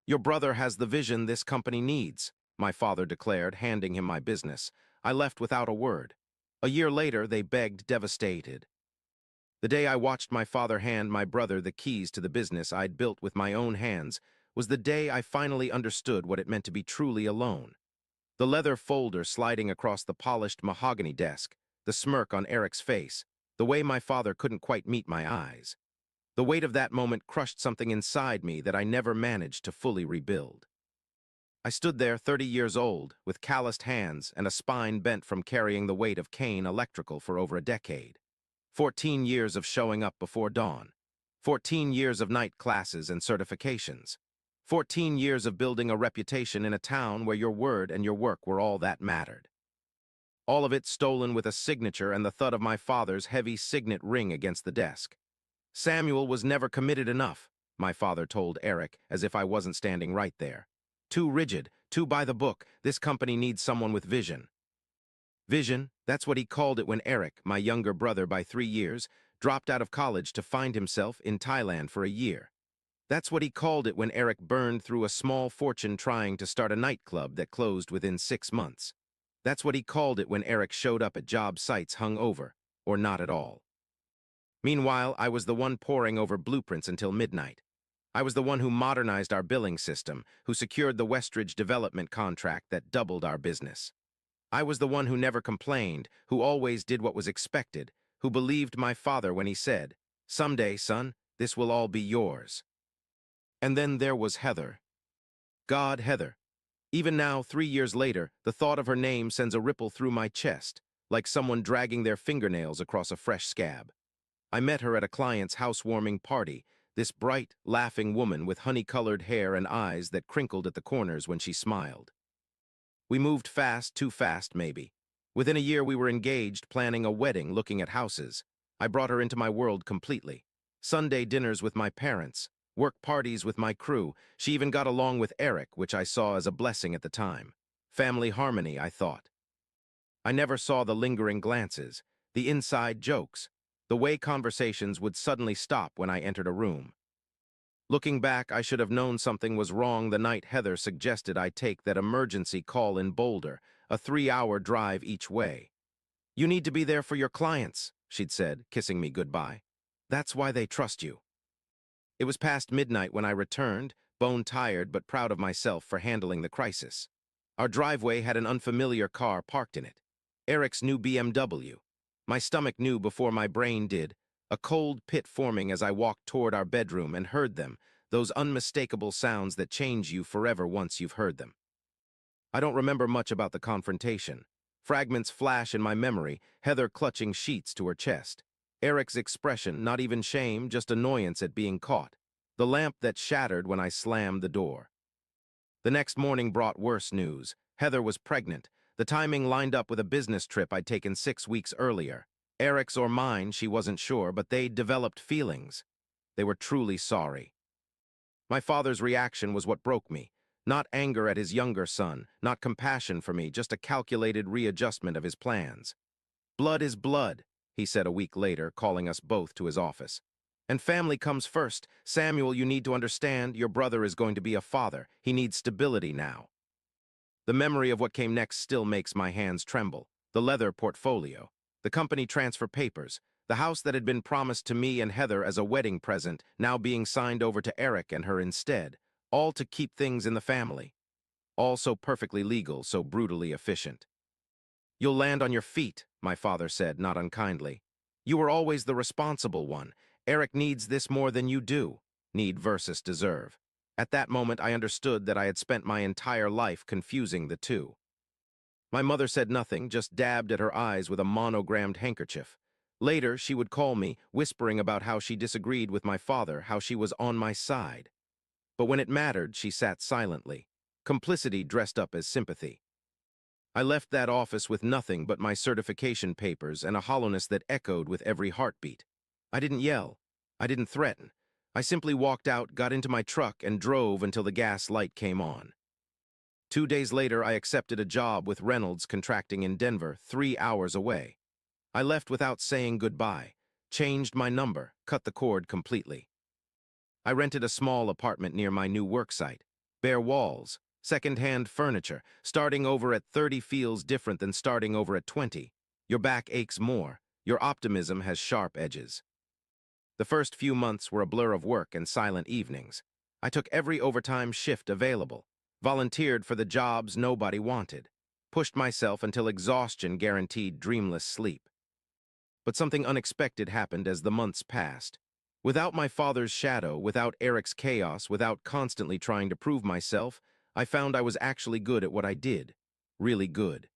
Your brother has the vision this company needs, my father declared, handing him my business. I left without a word. A year later, they begged, devastated. The day I watched my father hand my brother the keys to the business I'd built with my own hands was the day I finally understood what it meant to be truly alone. The leather folder sliding across the polished mahogany desk, the smirk on Eric's face, the way my father couldn't quite meet my eyes. The weight of that moment crushed something inside me that I never managed to fully rebuild. I stood there 30 years old, with calloused hands and a spine bent from carrying the weight of Kane Electrical for over a decade. 14 years of showing up before dawn. 14 years of night classes and certifications. 14 years of building a reputation in a town where your word and your work were all that mattered. All of it stolen with a signature and the thud of my father's heavy signet ring against the desk. Samuel was never committed enough, my father told Eric, as if I wasn't standing right there. Too rigid, too by the book, this company needs someone with vision. Vision, that's what he called it when Eric, my younger brother by 3 years, dropped out of college to find himself in Thailand for a year. That's what he called it when Eric burned through a small fortune trying to start a nightclub that closed within 6 months. That's what he called it when Eric showed up at job sites hung over, or not at all. Meanwhile, I was the one poring over blueprints until midnight. I was the one who modernized our billing system, who secured the Westridge development contract that doubled our business. I was the one who never complained, who always did what was expected, who believed my father when he said, "Someday, son, this will all be yours." And then there was Heather. God, Heather. Even now, 3 years later, the thought of her name sends a ripple through my chest, like someone dragging their fingernails across a fresh scab. I met her at a client's housewarming party, this bright, laughing woman with honey-colored hair and eyes that crinkled at the corners when she smiled. We moved fast, too fast, maybe. Within a year, we were engaged, planning a wedding, looking at houses. I brought her into my world completely. Sunday dinners with my parents, work parties with my crew. She even got along with Eric, which I saw as a blessing at the time. Family harmony, I thought. I never saw the lingering glances, the inside jokes, the way conversations would suddenly stop when I entered a room. Looking back, I should have known something was wrong the night Heather suggested I take that emergency call in Boulder, a 3-hour drive each way. "You need to be there for your clients," she'd said, kissing me goodbye. "That's why they trust you." It was past midnight when I returned, bone-tired but proud of myself for handling the crisis. Our driveway had an unfamiliar car parked in it. Eric's new BMW. My stomach knew before my brain did, a cold pit forming as I walked toward our bedroom and heard them, those unmistakable sounds that change you forever once you've heard them. I don't remember much about the confrontation. Fragments flash in my memory, Heather clutching sheets to her chest. Eric's expression, not even shame, just annoyance at being caught. The lamp that shattered when I slammed the door. The next morning brought worse news. Heather was pregnant. The timing lined up with a business trip I'd taken 6 weeks earlier. Eric's or mine, she wasn't sure, but they'd developed feelings. They were truly sorry. My father's reaction was what broke me. Not anger at his younger son, not compassion for me, just a calculated readjustment of his plans. "Blood is blood," he said a week later, calling us both to his office. "And family comes first. Samuel, you need to understand, your brother is going to be a father. He needs stability now." The memory of what came next still makes my hands tremble. The leather portfolio, the company transfer papers, the house that had been promised to me and Heather as a wedding present, now being signed over to Eric and her instead, all to keep things in the family. All so perfectly legal, so brutally efficient. "You'll land on your feet," my father said, not unkindly. "You were always the responsible one. Eric needs this more than you do. Need versus deserve." At that moment, I understood that I had spent my entire life confusing the two. My mother said nothing, just dabbed at her eyes with a monogrammed handkerchief. Later, she would call me, whispering about how she disagreed with my father, how she was on my side. But when it mattered, she sat silently. Complicity dressed up as sympathy. I left that office with nothing but my certification papers and a hollowness that echoed with every heartbeat. I didn't yell. I didn't threaten. I simply walked out, got into my truck, and drove until the gas light came on. 2 days later, I accepted a job with Reynolds Contracting in Denver, 3 hours away. I left without saying goodbye, changed my number, cut the cord completely. I rented a small apartment near my new work site. bare walls, second-hand furniture. Starting over at 30 feels different than starting over at 20. Your back aches more. Your optimism has sharp edges. The first few months were a blur of work and silent evenings. I took every overtime shift available, volunteered for the jobs nobody wanted, pushed myself until exhaustion guaranteed dreamless sleep. But something unexpected happened as the months passed. Without my father's shadow, without Eric's chaos, without constantly trying to prove myself, I found I was actually good at what I did. Really good.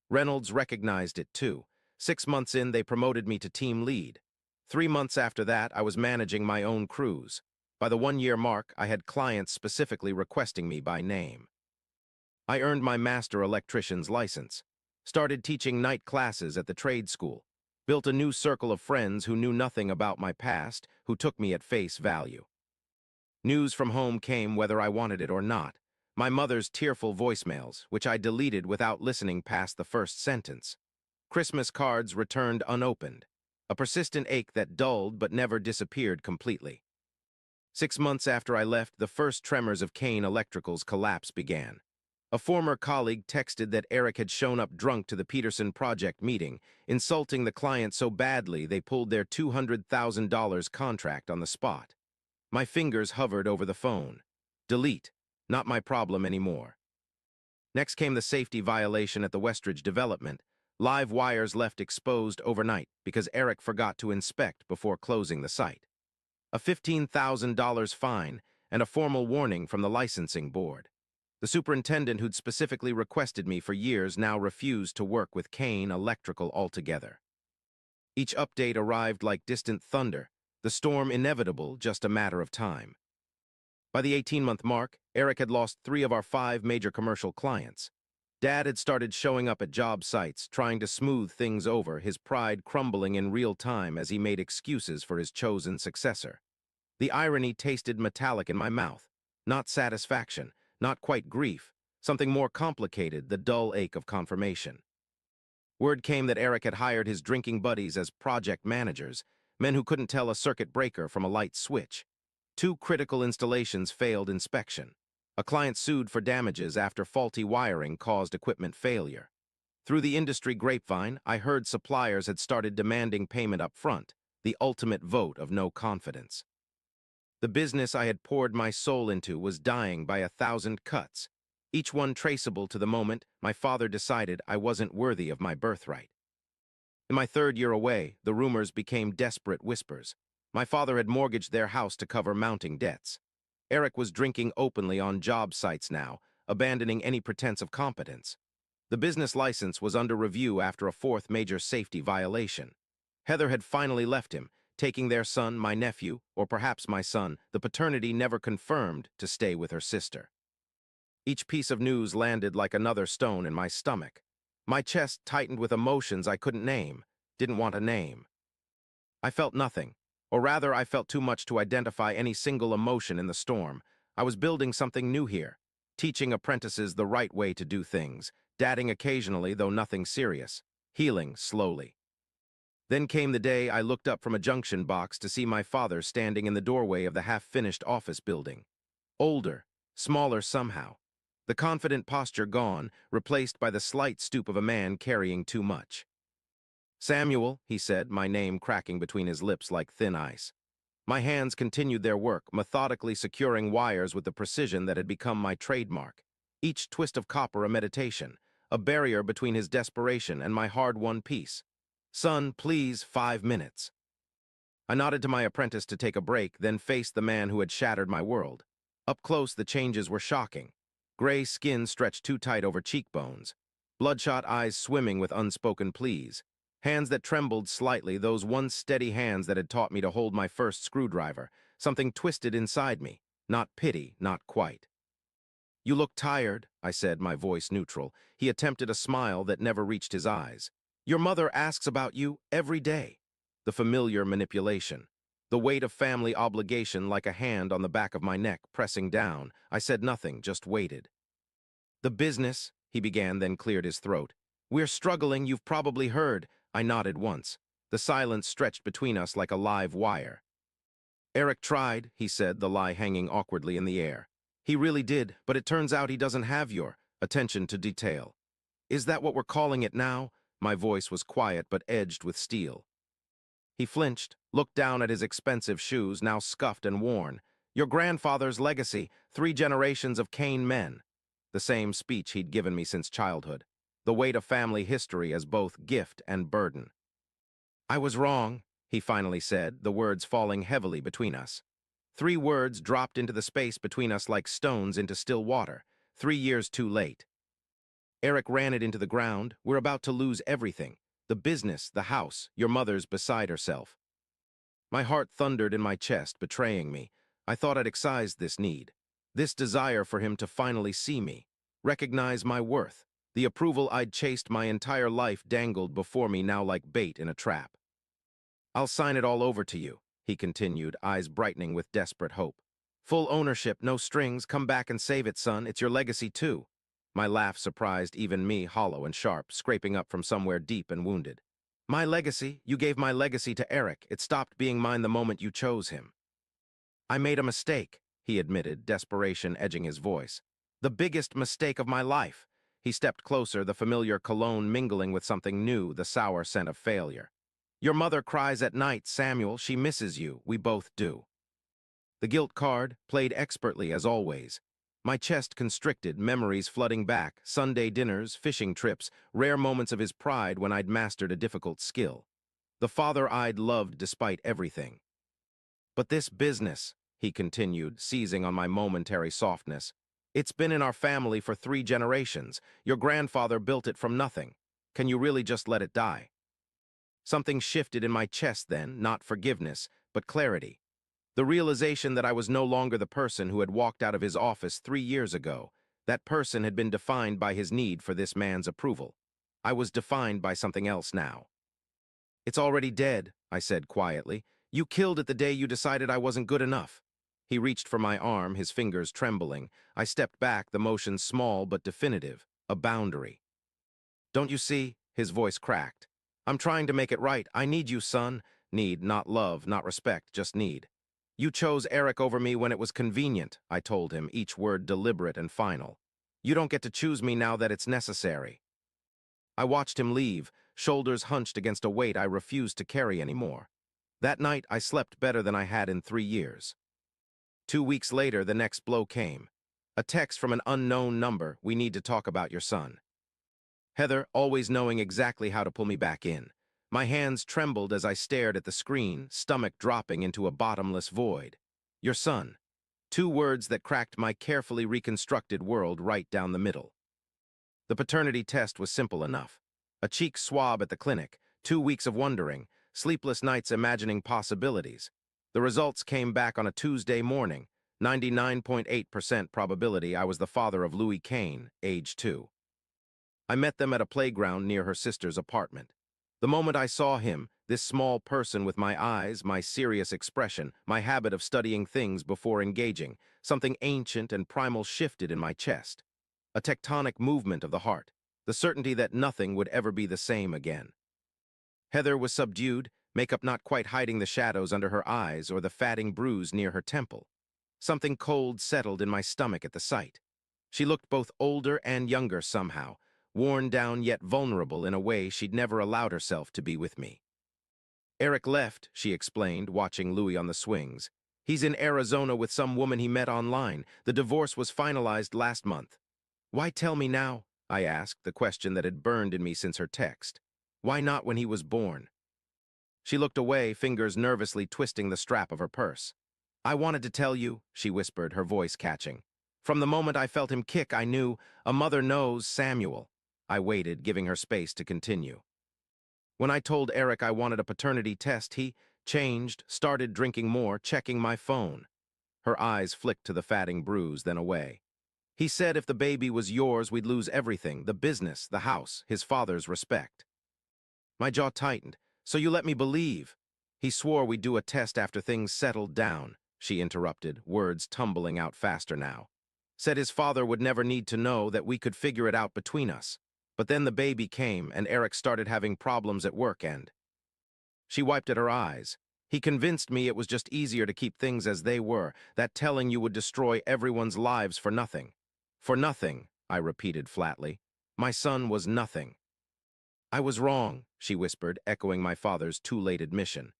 Reynolds recognized it too. 6 months in, they promoted me to team lead. 3 months after that, I was managing my own crews. By the 1-year mark, I had clients specifically requesting me by name. I earned my master electrician's license, started teaching night classes at the trade school, built a new circle of friends who knew nothing about my past, who took me at face value. News from home came whether I wanted it or not. My mother's tearful voicemails, which I deleted without listening past the first sentence. Christmas cards returned unopened. A persistent ache that dulled but never disappeared completely. 6 months after I left, the first tremors of Kane Electrical's collapse began. A former colleague texted that Eric had shown up drunk to the Peterson project meeting, insulting the client so badly they pulled their $200,000 contract on the spot. My fingers hovered over the phone. Delete. Not my problem anymore. Next came the safety violation at the Westridge development. Live wires left exposed overnight because Eric forgot to inspect before closing the site. A $15,000 fine and a formal warning from the licensing board. The superintendent who'd specifically requested me for years now refused to work with Kane Electrical altogether. Each update arrived like distant thunder, the storm inevitable, just a matter of time. By the 18-month mark, Eric had lost 3 of our 5 major commercial clients. Dad had started showing up at job sites, trying to smooth things over, his pride crumbling in real time as he made excuses for his chosen successor. The irony tasted metallic in my mouth. Not satisfaction, not quite grief, something more complicated, the dull ache of confirmation. Word came that Eric had hired his drinking buddies as project managers, men who couldn't tell a circuit breaker from a light switch. 2 critical installations failed inspection. A client sued for damages after faulty wiring caused equipment failure. Through the industry grapevine, I heard suppliers had started demanding payment up front, the ultimate vote of no confidence. The business I had poured my soul into was dying by 1,000 cuts, each one traceable to the moment my father decided I wasn't worthy of my birthright. In my 3rd year away, the rumors became desperate whispers. My father had mortgaged their house to cover mounting debts. Eric was drinking openly on job sites now, abandoning any pretense of competence. The business license was under review after a 4th major safety violation. Heather had finally left him, taking their son, my nephew, or perhaps my son, the paternity never confirmed, to stay with her sister. Each piece of news landed like another stone in my stomach. My chest tightened with emotions I couldn't name, didn't want to name. I felt nothing, or rather I felt too much to identify any single emotion in the storm. I was building something new here, teaching apprentices the right way to do things, dadding occasionally, though nothing serious, healing slowly. Then came the day I looked up from a junction box to see my father standing in the doorway of the half-finished office building. Older, smaller somehow. The confident posture gone, replaced by the slight stoop of a man carrying too much. "Samuel," he said, my name cracking between his lips like thin ice. My hands continued their work, methodically securing wires with the precision that had become my trademark. Each twist of copper a meditation, a barrier between his desperation and my hard-won peace. "Son, please, 5 minutes." I nodded to my apprentice to take a break, then faced the man who had shattered my world. Up close, the changes were shocking. Gray skin stretched too tight over cheekbones. Bloodshot eyes swimming with unspoken pleas. Hands that trembled slightly, those once steady hands that had taught me to hold my first screwdriver. Something twisted inside me. Not pity, not quite. "You look tired," I said, my voice neutral. He attempted a smile that never reached his eyes. "Your mother asks about you every day." The familiar manipulation. The weight of family obligation like a hand on the back of my neck, pressing down. I said nothing, just waited. "The business," he began, then cleared his throat. "We're struggling, you've probably heard." I nodded once. The silence stretched between us like a live wire. "Eric tried," he said, the lie hanging awkwardly in the air. He really did, but it turns out he doesn't have your attention to detail. Is that what we're calling it now? My voice was quiet but edged with steel. He flinched, looked down at his expensive shoes, now scuffed and worn. Your grandfather's legacy, 3 generations of Kane men. The same speech he'd given me since childhood. The weight of family history as both gift and burden. I was wrong, he finally said, the words falling heavily between us. 3 words dropped into the space between us like stones into still water. 3 years too late. Eric ran it into the ground. We're about to lose everything. The business, the house, your mother's beside herself. My heart thundered in my chest, betraying me. I thought I'd excised this need. This desire for him to finally see me. Recognize my worth. The approval I'd chased my entire life dangled before me now like bait in a trap. I'll sign it all over to you, he continued, eyes brightening with desperate hope. Full ownership, no strings, come back and save it, son. It's your legacy, too. My laugh surprised even me, hollow and sharp, scraping up from somewhere deep and wounded. My legacy? You gave my legacy to Eric. It stopped being mine the moment you chose him. I made a mistake, he admitted, desperation edging his voice. The biggest mistake of my life. He stepped closer, the familiar cologne mingling with something new, the sour scent of failure. Your mother cries at night, Samuel. She misses you. We both do. The guilt card played expertly as always. My chest constricted, memories flooding back, Sunday dinners, fishing trips, rare moments of his pride when I'd mastered a difficult skill. The father I'd loved despite everything. But this business, he continued, seizing on my momentary softness, it's been in our family for 3 generations. Your grandfather built it from nothing. Can you really just let it die? Something shifted in my chest then, not forgiveness, but clarity. The realization that I was no longer the person who had walked out of his office 3 years ago. That person had been defined by his need for this man's approval. I was defined by something else now. It's already dead, I said quietly. You killed it the day you decided I wasn't good enough. He reached for my arm, his fingers trembling. I stepped back, the motion small but definitive, a boundary. Don't you see? His voice cracked. I'm trying to make it right. I need you, son. Need, not love, not respect, just need. You chose Eric over me when it was convenient, I told him, each word deliberate and final. You don't get to choose me now that it's necessary. I watched him leave, shoulders hunched against a weight I refused to carry anymore. That night, I slept better than I had in 3 years. 2 weeks later, the next blow came. A text from an unknown number. We need to talk about your son. Heather, always knowing exactly how to pull me back in. My hands trembled as I stared at the screen, stomach dropping into a bottomless void. Your son. 2 words that cracked my carefully reconstructed world right down the middle. The paternity test was simple enough. A cheek swab at the clinic, 2 weeks of wondering, sleepless nights imagining possibilities. The results came back on a Tuesday morning. 99.8% probability I was the father of Louis Kane, age 2. I met them at a playground near her sister's apartment. The moment I saw him, this small person with my eyes, my serious expression, my habit of studying things before engaging, something ancient and primal shifted in my chest. A tectonic movement of the heart, the certainty that nothing would ever be the same again. Heather was subdued, makeup not quite hiding the shadows under her eyes or the fatting bruise near her temple. Something cold settled in my stomach at the sight. She looked both older and younger somehow, worn down yet vulnerable in a way she'd never allowed herself to be with me. Eric left, she explained, watching Louis on the swings. He's in Arizona with some woman he met online. The divorce was finalized last month. Why tell me now? I asked, the question that had burned in me since her text. Why not when he was born? She looked away, fingers nervously twisting the strap of her purse. I wanted to tell you, she whispered, her voice catching. From the moment I felt him kick, I knew, a mother knows Samuel. I waited, giving her space to continue. When I told Eric I wanted a paternity test, he changed, started drinking more, checking my phone. Her eyes flicked to the fatting bruise, then away. He said if the baby was yours, we'd lose everything, the business, the house, his father's respect. My jaw tightened. So you let me believe. He swore we'd do a test after things settled down, she interrupted, words tumbling out faster now. Said his father would never need to know, that we could figure it out between us. But then the baby came, and Eric started having problems at work and... She wiped at her eyes. He convinced me it was just easier to keep things as they were, that telling you would destroy everyone's lives for nothing. For nothing, I repeated flatly. My son was nothing. I was wrong, she whispered, echoing my father's too-late admission.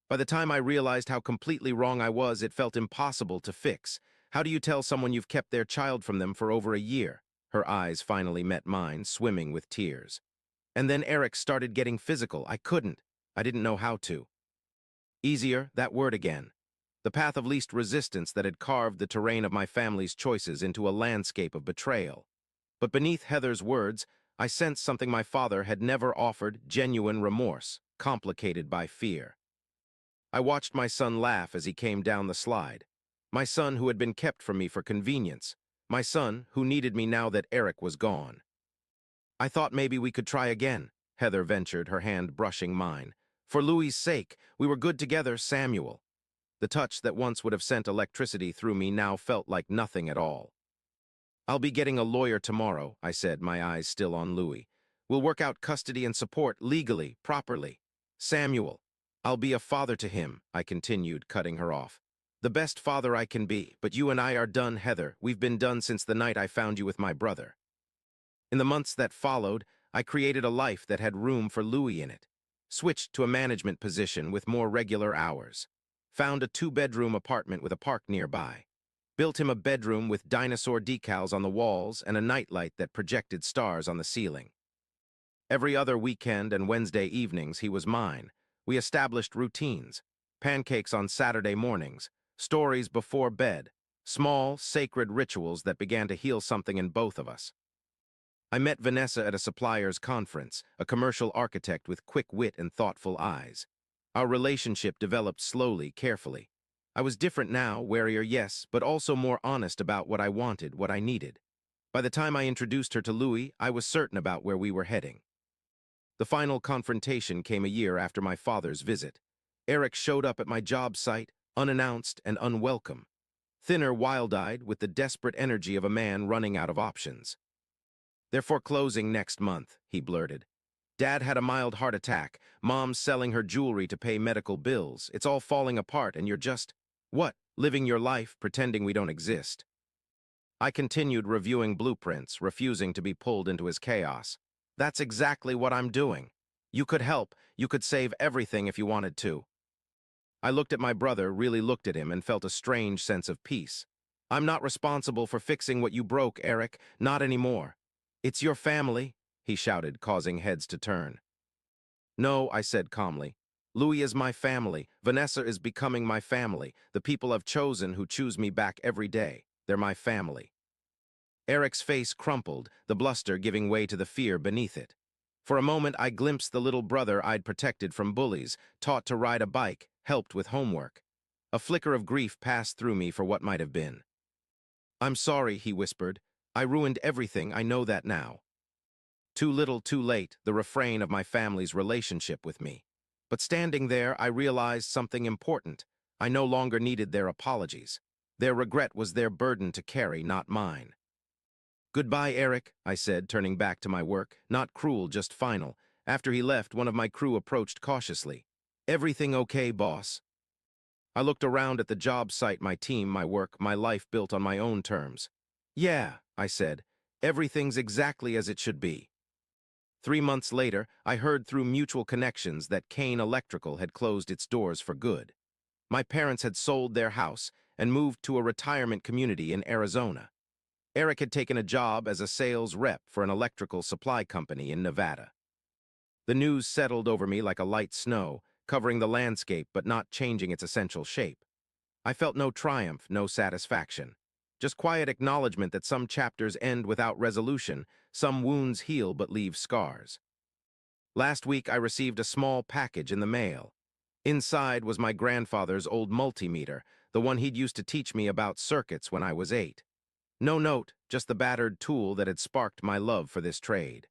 By the time I realized how completely wrong I was, it felt impossible to fix. How do you tell someone you've kept their child from them for over a year? Her eyes finally met mine, swimming with tears. And then Eric started getting physical. I couldn't. I didn't know how to. Easier, that word again. The path of least resistance that had carved the terrain of my family's choices into a landscape of betrayal. But beneath Heather's words, I sensed something my father had never offered: genuine remorse, complicated by fear. I watched my son laugh as he came down the slide. My son who had been kept from me for convenience. My son who needed me now that Eric was gone. I thought maybe we could try again, Heather ventured, her hand brushing mine. For Louis's sake, we were good together, Samuel. The touch that once would have sent electricity through me now felt like nothing at all. I'll be getting a lawyer tomorrow, I said, my eyes still on Louis. We'll work out custody and support legally, properly. Samuel, I'll be a father to him, I continued, cutting her off. The best father I can be, but you and I are done, Heather. We've been done since the night I found you with my brother. In the months that followed, I created a life that had room for Louis in it. Switched to a management position with more regular hours. Found a 2-bedroom apartment with a park nearby. Built him a bedroom with dinosaur decals on the walls and a nightlight that projected stars on the ceiling. Every other weekend and Wednesday evenings he was mine. We established routines. Pancakes on Saturday mornings. Stories before bed. Small, sacred rituals that began to heal something in both of us. I met Vanessa at a supplier's conference, a commercial architect with quick wit and thoughtful eyes. Our relationship developed slowly, carefully. I was different now, warier, yes, but also more honest about what I wanted, what I needed. By the time I introduced her to Louis, I was certain about where we were heading. The final confrontation came a year after my father's visit. Eric showed up at my job site, unannounced and unwelcome. Thinner, wild-eyed, with the desperate energy of a man running out of options. They're foreclosing next month, he blurted. Dad had a mild heart attack. Mom's selling her jewelry to pay medical bills. It's all falling apart and you're just, what, living your life, pretending we don't exist. I continued reviewing blueprints, refusing to be pulled into his chaos. That's exactly what I'm doing. You could help. You could save everything if you wanted to. I looked at my brother, really looked at him, and felt a strange sense of peace. I'm not responsible for fixing what you broke, Eric. Not anymore. It's your family, he shouted, causing heads to turn. No, I said calmly. Louis is my family. Vanessa is becoming my family. The people I've chosen who choose me back every day. They're my family. Eric's face crumpled, the bluster giving way to the fear beneath it. For a moment, I glimpsed the little brother I'd protected from bullies, taught to ride a bike, helped with homework. A flicker of grief passed through me for what might have been. I'm sorry, he whispered. I ruined everything, I know that now. Too little, too late, the refrain of my family's relationship with me. But standing there, I realized something important. I no longer needed their apologies. Their regret was their burden to carry, not mine. Goodbye, Eric, I said, turning back to my work, not cruel, just final. After he left, one of my crew approached cautiously. Everything okay, boss? I looked around at the job site, my team, my work, my life built on my own terms. Yeah, I said, everything's exactly as it should be. 3 months later, I heard through mutual connections that Kane Electrical had closed its doors for good. My parents had sold their house and moved to a retirement community in Arizona. Eric had taken a job as a sales rep for an electrical supply company in Nevada. The news settled over me like a light snow, covering the landscape but not changing its essential shape. I felt no triumph, no satisfaction. Just quiet acknowledgement that some chapters end without resolution, some wounds heal but leave scars. Last week I received a small package in the mail. Inside was my grandfather's old multimeter, the one he'd used to teach me about circuits when I was 8. No note, just the battered tool that had sparked my love for this trade.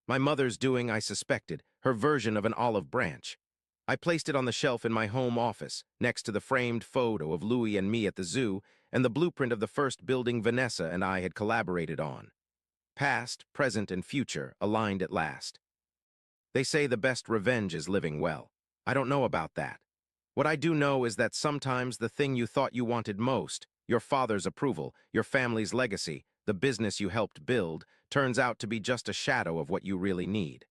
My mother's doing, I suspected, her version of an olive branch. I placed it on the shelf in my home office, next to the framed photo of Louis and me at the zoo and the blueprint of the first building Vanessa and I had collaborated on. Past, present, and future aligned at last. They say the best revenge is living well. I don't know about that. What I do know is that sometimes the thing you thought you wanted most, your father's approval, your family's legacy, the business you helped build, turns out to be just a shadow of what you really need.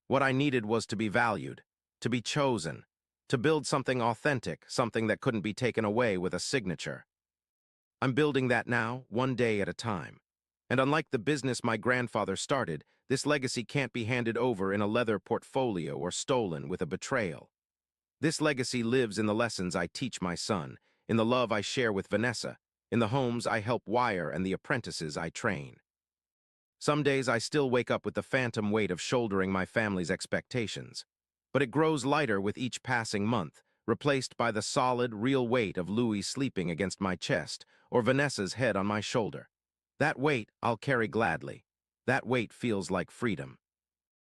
What I needed was to be valued, to be chosen, to build something authentic, something that couldn't be taken away with a signature. I'm building that now, one day at a time. And unlike the business my grandfather started, this legacy can't be handed over in a leather portfolio or stolen with a betrayal. This legacy lives in the lessons I teach my son, in the love I share with Vanessa, in the homes I help wire and the apprentices I train. Some days I still wake up with the phantom weight of shouldering my family's expectations, but it grows lighter with each passing month, replaced by the solid, real weight of Louis sleeping against my chest or Vanessa's head on my shoulder. That weight I'll carry gladly. That weight feels like freedom.